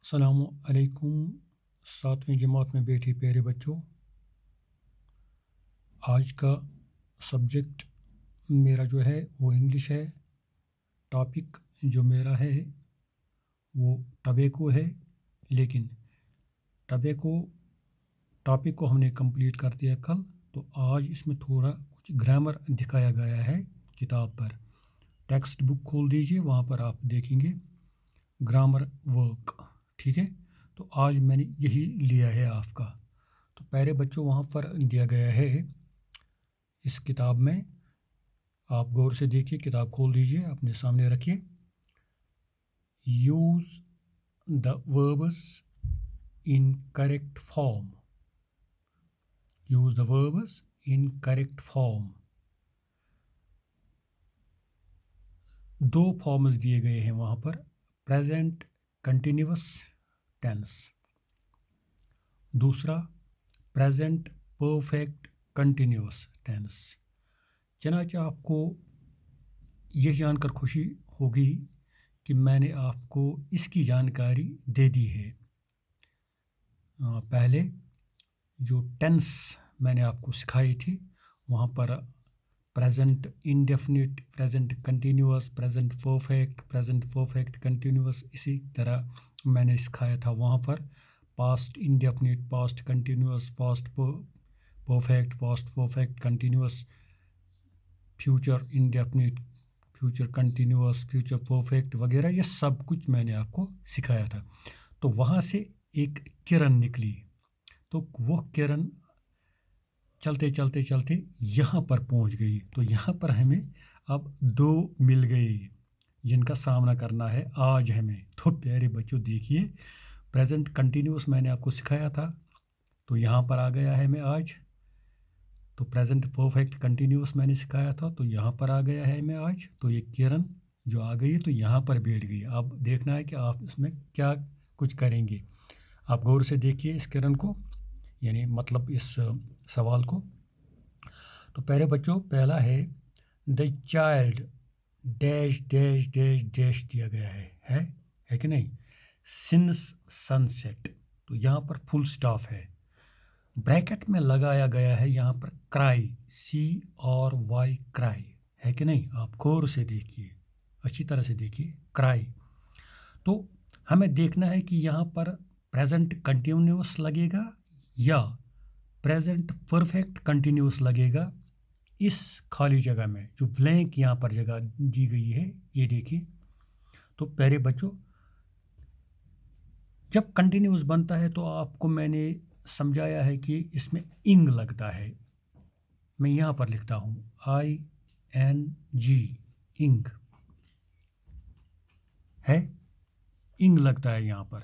السلام علیکم ساتویں جماعت میں بیٹھے پیارے بچوں، آج کا سبجیکٹ میرا جو ہے وہ انگلش ہے۔ ٹاپک جو میرا ہے وہ ٹبیکو ہے، لیکن ٹاپک کو ہم نے کمپلیٹ کر دیا کل، تو آج اس میں تھوڑا کچھ گرامر دکھایا گیا ہے کتاب پر۔ ٹیکسٹ بک کھول دیجئے، وہاں پر آپ دیکھیں گے گرامر ورک، ٹھیک ہے؟ تو آج میں نے یہی لیا ہے آپ کا۔ تو پیارے بچوں، وہاں پر دیا گیا ہے اس کتاب میں، آپ غور سے دیکھیے، کتاب کھول دیجئے، اپنے سامنے رکھیے۔ Use the verbs in correct form, use the verbs in correct form. دو فارمز دیے گئے ہیں وہاں پر، پریزنٹ کنٹینیوس ٹینس، دوسرا پریزنٹ پرفیکٹ کنٹینیوس ٹینس۔ چنانچہ آپ کو یہ جان کر خوشی ہوگی کہ میں نے آپ کو اس کی جانکاری دے دی ہے۔ پہلے جو ٹینس میں نے آپ کو سکھائی تھی، وہاں پر present indefinite, present continuous, present perfect continuous, اسی طرح میں نے سکھایا تھا وہاں پر past indefinite, past continuous, past perfect continuous, future indefinite, future continuous, future perfect وغیرہ، یہ سب کچھ میں نے آپ کو سکھایا تھا۔ تو وہاں سے ایک کرن نکلی، تو وہ کرن چلتے چلتے چلتے یہاں پر پہنچ گئی، تو یہاں پر ہمیں اب دو مل گئی جن کا سامنا کرنا ہے آج ہمیں۔ تو پیارے بچوں دیکھیے، پریزنٹ کنٹینیوس میں نے آپ کو سکھایا تھا، تو یہاں پر آ گیا ہے میں آج۔ تو پریزنٹ پرفیکٹ کنٹینیوس میں نے سکھایا تھا، تو یہاں پر آ گیا ہے میں آج۔ تو یہ کرن جو آ گئی تو یہاں پر بیٹھ گئی۔ اب دیکھنا ہے کہ آپ اس میں کیا کچھ کریں گے۔ آپ غور سے دیکھیے اس کرن کو، یعنی مطلب اس سوال کو۔ تو پیارے بچوں، پہلا ہے دا child dash dash dash dash دیا گیا ہے کہ نہیں؟ سنس سن سیٹ، تو یہاں پر فل سٹاف ہے، بریکٹ میں لگایا گیا ہے یہاں پر کرائی، CRY کرائی، ہے کہ نہیں؟ آپ غور سے دیکھیے، اچھی طرح سے دیکھیے، کرائی۔ تو ہمیں دیکھنا ہے کہ یہاں پر پریزنٹ کنٹینیوس لگے گا یا پریزنٹ پرفیکٹ کنٹینیوس لگے گا اس خالی جگہ میں، جو بلینک یہاں پر جگہ دی گئی ہے، یہ دیکھیے۔ تو پیارے بچوں، جب کنٹینیوس بنتا ہے تو آپ کو میں نے سمجھایا ہے کہ اس میں انگ لگتا ہے۔ میں یہاں پر لکھتا ہوں ING، انگ ہے، انگ لگتا ہے یہاں پر،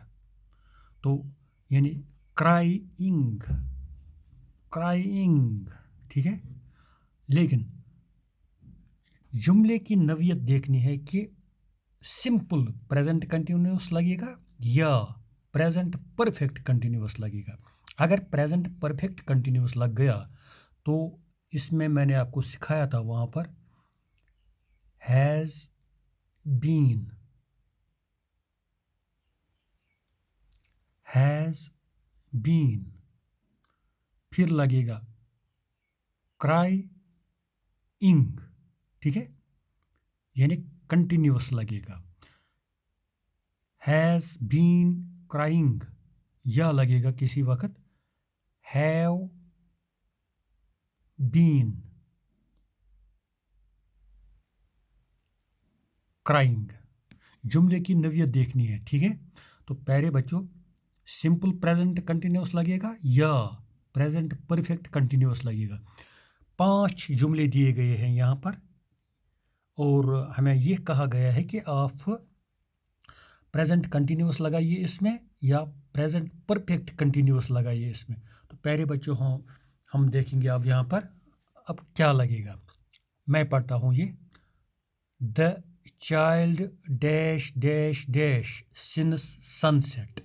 تو یعنی کرائنگ، ٹھیک ہے؟ لیکن جملے کی نوعیت دیکھنی ہے کہ سمپل پریزنٹ کنٹینیوس لگے گا یا پریزنٹ پرفیکٹ کنٹینیوس لگے گا۔ اگر پریزنٹ پرفیکٹ کنٹینیوس لگ گیا تو اس میں نے آپ کو سکھایا تھا وہاں پر ہیز بین، پھر لگے گا کرائی انگ، ٹھیک ہے؟ یعنی کنٹینیوس لگے گا، ہیز بین کرائنگ، یا لگے گا کسی وقت ہیو بین کرائنگ۔ جملے کی نوعیت دیکھنی ہے، ٹھیک ہے؟ تو پیارے بچوں، سمپل پریزنٹ کنٹینیوس لگے گا یا پریزنٹ پرفیکٹ کنٹینیوس لگے گا۔ 5 جملے دیے گئے ہیں یہاں پر، اور ہمیں یہ کہا گیا ہے کہ آپ پریزنٹ کنٹینیوس لگائیے اس میں یا پریزنٹ پرفیکٹ کنٹینیوس لگائیے اس میں۔ تو پیارے بچوں، ہم دیکھیں گے اب یہاں پر اب کیا لگے گا۔ میں پڑھتا ہوں یہ، the child dash dash dash since sunset,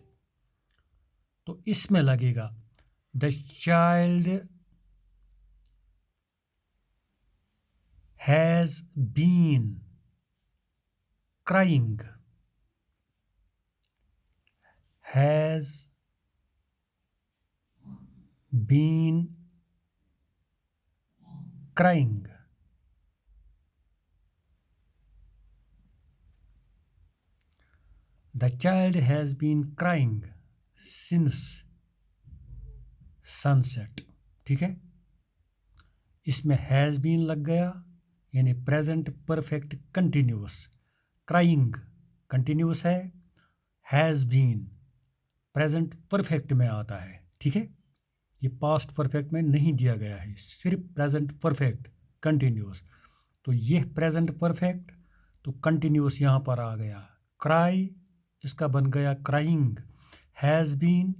تو اس میں لگے گا the child has been crying, has been crying. The child has been crying since sunset. ठीक है, इसमें हैज़ बीन लग गया यानी present perfect continuous. Crying continuous है, हैज़ बीन प्रेजेंट परफेक्ट में आता है. ठीक है, ये पास्ट परफेक्ट में नहीं दिया गया है, सिर्फ प्रेजेंट परफेक्ट कंटिन्यूस. तो ये प्रेजेंट परफेक्ट तो कंटिन्यूस यहाँ पर आ गया. क्राई इसका बन गया crying. Has been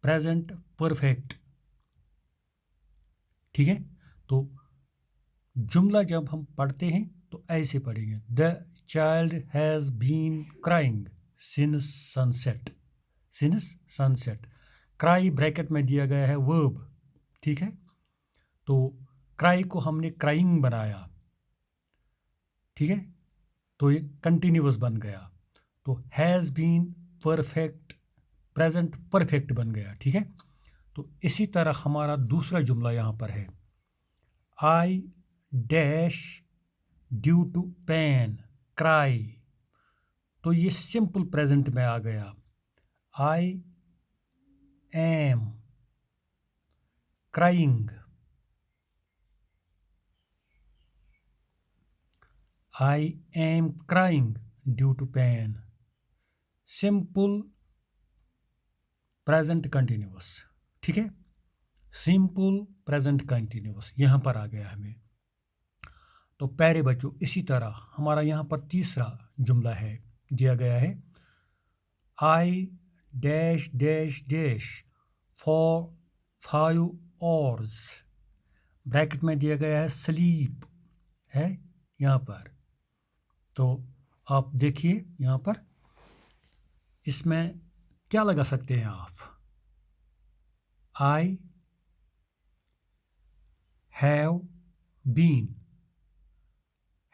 present perfect. ठीक है, तो जुमला जब हम पढ़ते हैं तो ऐसे पढ़ेंगे. The child has been crying since sunset. Since sunset. Cry bracket में दिया गया है वर्ब. ठीक है, तो क्राई को हमने क्राइंग बनाया. ठीक है, तो ये कंटिन्यूअस बन गया. तो has been perfect present perfect बन गया. ठीक है, तो इसी तरह हमारा दूसरा जुमला यहाँ पर है. I dash due to pain cry. तो ये सिंपल प्रेजेंट में आ गया. I am crying. I am crying due to pain. Simple present continuous. ठीक है, सिंपल प्रेजेंट कंटिन्यूअस यहाँ पर आ गया हमें. तो प्यारे बच्चों, इसी तरह हमारा यहाँ पर तीसरा जुमला है, दिया गया है. I dash dash dash for 5 hours. Bracket में दिया गया है स्लीप है यहाँ पर. तो आप देखिए यहाँ पर इसमें क्या लगा सकते हैं आप. I have been.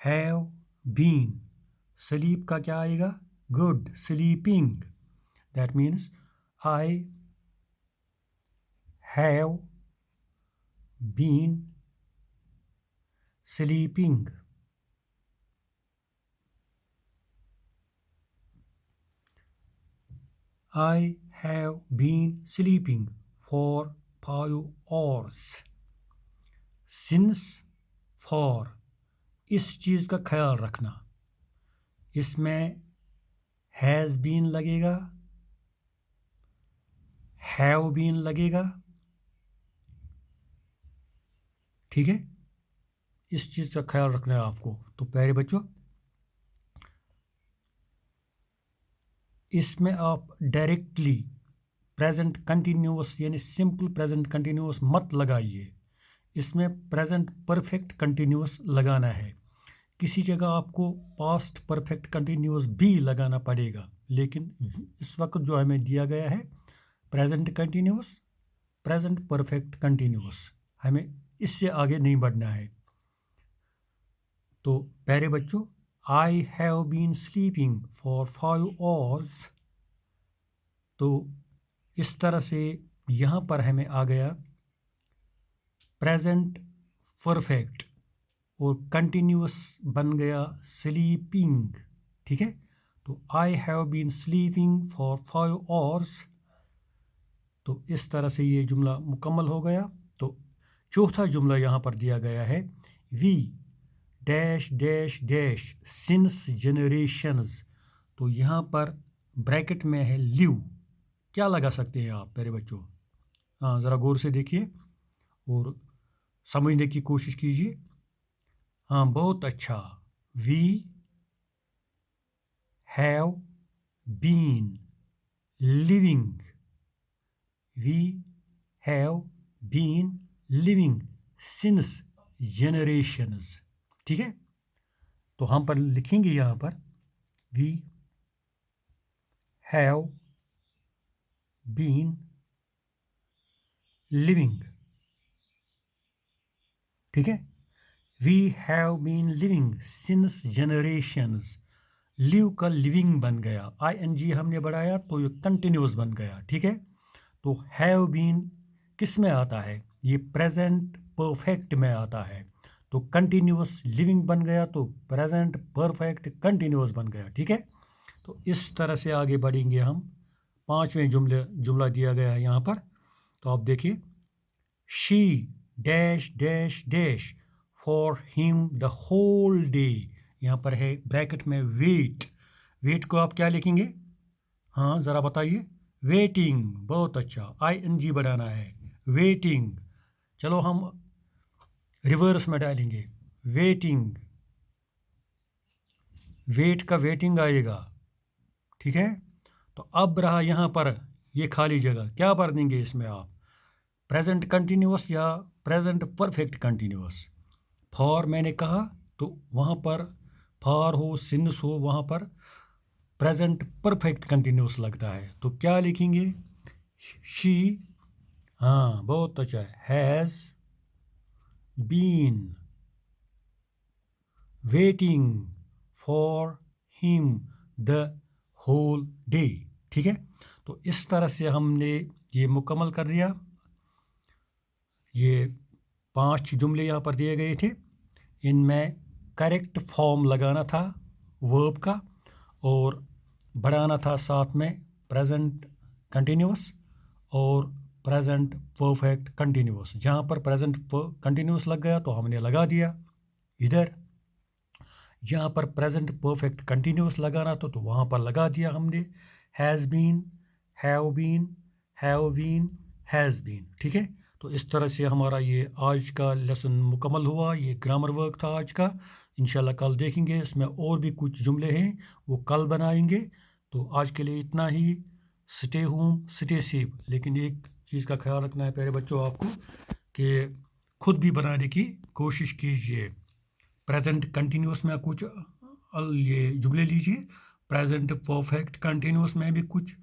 Have been sleep का क्या आएगा, good sleeping. That means I have been sleeping. I have been sleeping for 5 hours. Since for इस चीज़ का ख्याल रखना, इसमें has been लगेगा, have been लगेगा. ठीक है, इस चीज़ का ख्याल रखना है आपको. तो प्यारे बच्चों, इसमें आप डायरेक्टली प्रेजेंट कंटिन्यूअस यानी सिंपल प्रेजेंट कंटिन्यूअस मत लगाइए. इसमें प्रेजेंट परफेक्ट कंटिन्यूअस लगाना है. किसी जगह आपको पास्ट परफेक्ट कंटिन्यूअस भी लगाना पड़ेगा, लेकिन इस वक्त जो हमें दिया गया है present continuous present perfect continuous, हमें इससे आगे नहीं बढ़ना है. तो प्यारे बच्चों, I have been sleeping for 5 hours. तो इस तरह से यहाँ पर हमें आ गया प्रेजेंट परफेक्ट और कंटिन्यूअस बन गया स्लीपिंग. ठीक है, तो I have been sleeping for 5 hours. तो इस तरह से ये जुमला मुकम्मल हो गया. तो चौथा जुमला यहाँ पर दिया गया है. We dash dash dash since generations. तो यहाँ पर ब्रैकेट में है लिव. क्या लगा सकते हैं आप प्यारे बच्चों? हाँ, ज़रा गौर से देखिए और समझने की कोशिश कीजिए. हाँ, बहुत अच्छा. We have been living. We have been living since generations. ठीक है, तो हम पर लिखेंगे यहाँ पर वी हैव बीन लिविंग. ठीक है, we have been living since generations. Live का लिविंग बन गया, ING हमने बढ़ाया तो ये कंटिन्यूस बन गया, ठीक है। तो हैव बीन किस में आता है, ये प्रेजेंट परफेक्ट में आता है, तो कंटिन्यूस लिविंग बन गया तो प्रेजेंट परफेक्ट कंटिन्यूस बन गया, ठीक है। तो इस तरह से आगे बढ़ेंगे हम। पांचवें जुमला दिया गया है यहाँ पर, तो आप देखिए, she dash dash dash for him the whole day, यहाँ पर है ब्रैकेट में वेट को आप क्या लिखेंगे, हाँ ज़रा बताइए, वेटिंग, बहुत अच्छा, ING बढ़ाना है, वेटिंग। चलो हम रिवर्स में डालेंगे, वेटिंग, वेट का वेटिंग आएगा, ठीक है। तो अब रहा यहाँ पर ये खाली जगह, क्या भर देंगे इसमें आप, प्रेजेंट कंटिन्यूअस या प्रेजेंट परफेक्ट कंटिन्यूअस। फॉर मैंने कहा तो वहाँ पर फॉर हो सिंस हो वहाँ पर प्रेजेंट परफेक्ट कंटिन्यूअस लगता है, तो क्या लिखेंगे, शी, हाँ बहुत अच्छा है, has been waiting for him the whole day, ठीक है। तो इस तरह से हमने ये मुकम्मल कर दिया। ये 5 जुमले यहाँ पर दिए गए थे, इनमें करेक्ट फॉर्म लगाना था वर्ब का और बढ़ाना था साथ में प्रेजेंट कंटिन्यूअस और प्रेजेंट परफेक्ट कंटिन्यूअस। जहाँ पर प्रेजेंट कंटिन्यूअस लग गया तो हमने लगा दिया इधर, जहाँ पर प्रेजेंट परफेक्ट कंटिन्यूअस लगाना था तो वहाँ पर लगा दिया हमने has been, have been, have been, has been, ठीक है। तो इस तरह से हमारा ये आज का लेसन मुकम्मल हुआ, ये ग्रामर वर्क था आज का। इंशाल्लाह कल देखेंगे, इसमें और भी कुछ जुमले हैं वो कल बनाएंगे। तो आज के लिए इतना ही, स्टे होम स्टे सेफ। लेकिन एक चीज़ का ख्याल रखना है प्यारे बच्चों आपको, कि खुद भी बनाने की कोशिश कीजिए। प्रेजेंट कंटिन्यूअस में कुछ ये जुमले लीजिए, प्रेजेंट परफेक्ट कंटिन्यूअस में भी कुछ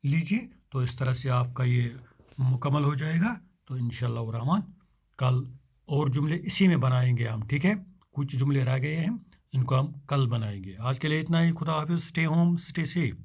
लीजिए, तो इस तरह से आपका ये मुकम्मल हो जाएगा। तो इंशाल्लाह रहमान कल और जुमले इसी में बनाएंगे हम, ठीक है। कुछ जुमले रह गए हैं, इनको हम कल बनाएंगे। आज के लिए इतना ही, खुदा हाफिज़, स्टे होम स्टे सेफ।